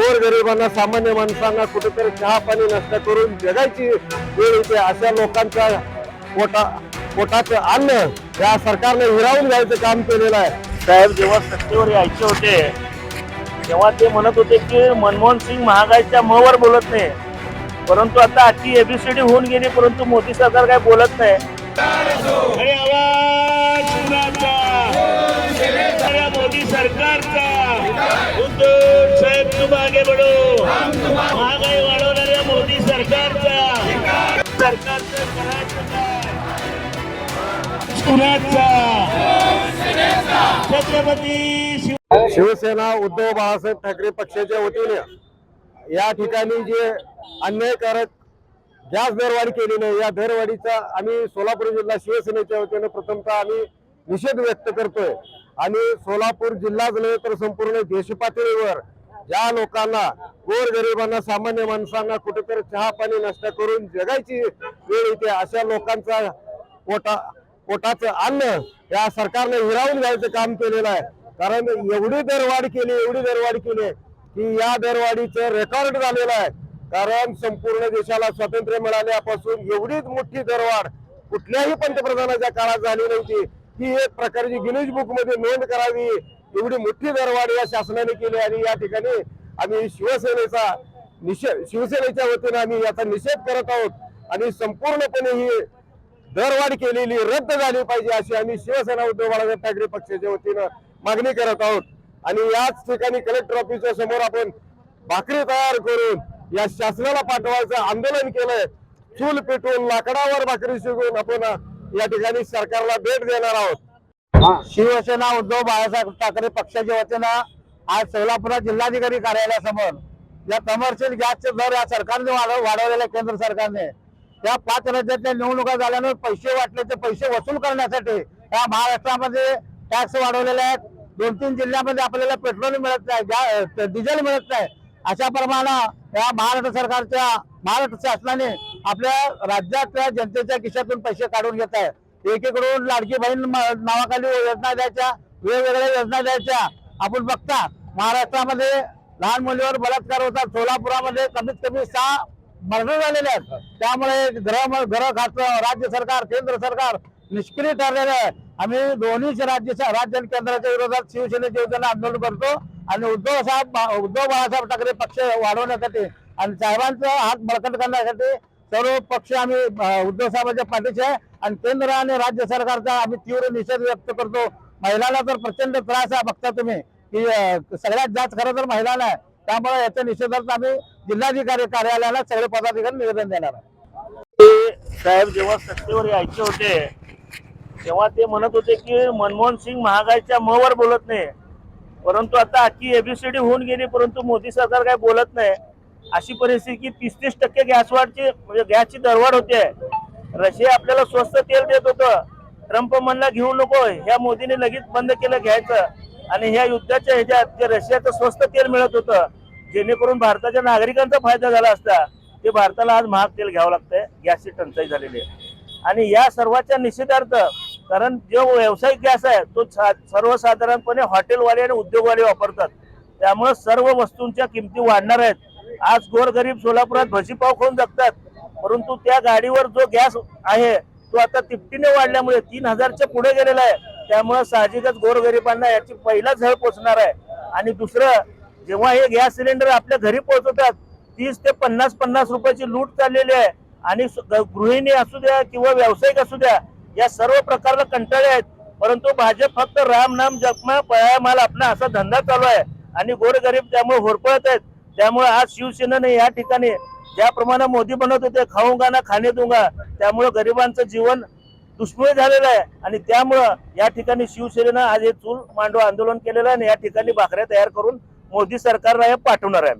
गोरगरिबांना सामान्य माणसांना कुठेतरी चहा पाणी नष्ट करून जगायची वेळ येते। अशा लोकांच्या पोटाचं अन्न या सरकारने हिरावून घ्यायचं काम केलेलं आहे। साहेब जेव्हा सत्तेवर यायचे होते तेव्हा ते म्हणत होते की मनमोहन सिंग महागाईच्या मवर बोलत नाही, परंतु आता आजची एबीसीडी होऊन गेली परंतु मोदी सरकार काय बोलत नाही। मोदी सरकारचा उद्धव साहेब तुम आगे बढो, महागाई वाढवणाऱ्या मोदी सरकारचा करायचं काय कुणाचा छत्रपती शिवसेना उद्धव बाळासाहेब ठाकरे पक्षाच्या वतीने या ठिकाणी जे अन्यायकारक गॅस दरवाढ केलेली आहे या दरवाढीचा आम्ही सोलापूर जिल्हा शिवसेनेच्या वतीने प्रथमतः आम्ही निषेध व्यक्त करतोय। आणि सोलापूर जिल्हाच नव्हे तर संपूर्ण देशपातळीवर ज्या लोकांना गोरगरिबांना सामान्य माणसांना कुठेतरी चहा पाणी नष्ट करून जगायची वेळ येते अशा लोकांचा पोटाचं अन्न या सरकारने हिरावून घ्यायचं काम केलेलं आहे। कारण एवढी दरवाढ केली की या दरवाढीचं रेकॉर्ड झालेलं आहे। कारण संपूर्ण देशाला स्वातंत्र्य मिळाल्यापासून एवढीच मोठी दरवाढ कुठल्याही पंतप्रधानाच्या काळात झाली नव्हती। ही एक प्रकारची गिनीज बुक मध्ये नोंद करावी एवढी मोठी दरवाढ या शासनाने केली। आणि या ठिकाणी आम्ही शिवसेनेच्या वतीने आम्ही याचा निषेध करत आहोत आणि संपूर्णपणे ही दरवाढ केलेली रद्द झाली पाहिजे अशी आम्ही शिवसेना उद्धव बाळासाहेब ठाकरे पक्षाच्या वतीनं मागणी करत आहोत। आणि याच ठिकाणी कलेक्टर ऑफिसच्या समोर आपण भाकरी तयार करून या शासनाला पाठवायचं आंदोलन केलंय। चूल पेटवून लाकडावर भाकरी शिकवून आपण या ठिकाणी सरकारला भेट देणार आहोत। शिवसेना उद्धव बाळासाहेब ठाकरे पक्षाच्या वतीनं आज सोलापूर जिल्हाधिकारी कार्यालयासमोर या कमर्शियल गॅसचे दर या सरकारने वाढवलेले केंद्र सरकारने या 5 राज्यातल्या निवडणुका झाल्यानं पैसे वाटल्याचे पैसे वसूल करण्यासाठी या महाराष्ट्रामध्ये टॅक्स वाढवलेले आहेत। 2-3 जिल्ह्यामध्ये आपल्याला पेट्रोल मिळत नाही, डिझेल मिळत नाही। अशा प्रमाणे या महाराष्ट्र शासनाने आपल्या राज्यातल्या जनतेच्या खिशातून पैसे काढून घेत आहे। एकीकडून लाडकी बहीण नावाखाली योजना द्यायच्या, वेगवेगळ्या योजना द्यायच्या। आपण बघता महाराष्ट्रामध्ये लहान मुलीवर बलात्कार होतात, सोलापुरामध्ये कमीत कमी 6 मर्डर झालेले आहेत। त्यामुळे गृह खातं राज्य सरकार केंद्र सरकार निष्क्रिय ठरलेलं आहे। आम्ही दोन्ही राज्य आणि केंद्राच्या विरोधात शिवसेनेच्या वतीने आंदोलन करतो आणि उद्धव बाळासाहेब ठाकरे पक्ष वाढवण्यासाठी आणि साहेबांचा हात बळकट करण्यासाठी सर्व पक्ष आम्ही उद्धव साहेबांच्या पाठीशी आहे। आणि केंद्र आणि राज्य सरकारचा आम्ही तीव्र निषेध व्यक्त करतो। महिलांना तर प्रचंड त्रास आहे, बघता तुम्ही की सगळ्यात जास्त खरं तर महिलांना आहे। त्यामुळे याच्या निषेधार्थ आम्ही जिल्हाधिकारी कार्यालयाला सगळे पदाधिकारी निवेदन देणार आहे। साहेब जेव्हा सत्तेवर यायचे होते तेव्हा ते म्हणत होते की मनमोहन सिंग महागाईच्या मवर बोलत नाही, परंतु आता आजची एबीसीडी होऊन गेली परंतु मोदी सरकार काय बोलत नाही। अशी परिस्थिती 30-30% म्हणजे गॅसची दरवाढ होते। रशिया आपल्याला स्वस्त तेल देत होतं, ट्रम्प म्हणला घेऊ नको, ह्या मोदीने लगेच बंद केलं घ्यायचं। आणि ह्या युद्धाच्या ह्याच्यात जे रशियाचं स्वस्त तेल मिळत होतं जेणेकरून भारताच्या नागरिकांचा फायदा झाला असता ते भारताला आज महाग तेल घ्यावं लागतंय, गॅसची टंचाई झालेली आहे। आणि या सर्वांच्या निषेधार्थ कारण जो व्यावसायिक गॅस आहे तो सर्वसाधारणपणे हॉटेलवाले आणि उद्योगवाले वापरतात, त्यामुळे सर्व वस्तूंच्या किमती वाढणार आहेत। आज गोरगरीब सोलापुरात भजीपाव खाऊन जगतात, परंतु त्या गाडीवर जो गॅस आहे तो आता तिपटीने वाढल्यामुळे 3000च्या पुढे गेलेला आहे। त्यामुळे साहजिकच गोरगरिबांना याची पहिला झळ पोचणार आहे। आणि दुसरं, जेव्हा हे गॅस सिलेंडर आपल्या घरी पोहोचवतात 30 ते 50 रुपयाची लूट चाललेली आहे। आणि गृहिणी असू द्या किंवा व्यावसायिक असू द्या या सर्व प्रकारला कंटाळे आहेत, परंतु भाजप फक्त राम नाम जपमा पळाया माल आपला असा धंदा चालू आहे आणि गोरगरीब त्यामुळे होरपळत आहेत। त्यामुळे आज शिवसेनेने या ठिकाणी ज्याप्रमाणे मोदी बनवत होते खाऊंगा ना खाणे दूंगा, त्यामुळे गरिबांचं जीवन दुष्मळ झालेलं आहे। आणि त्यामुळं या ठिकाणी शिवसेनेनं आज हे चूल मांडव आंदोलन केलेलं आहे आणि या ठिकाणी भाकऱ्या तयार करून मोदी सरकारला हे पाठवणार आहे।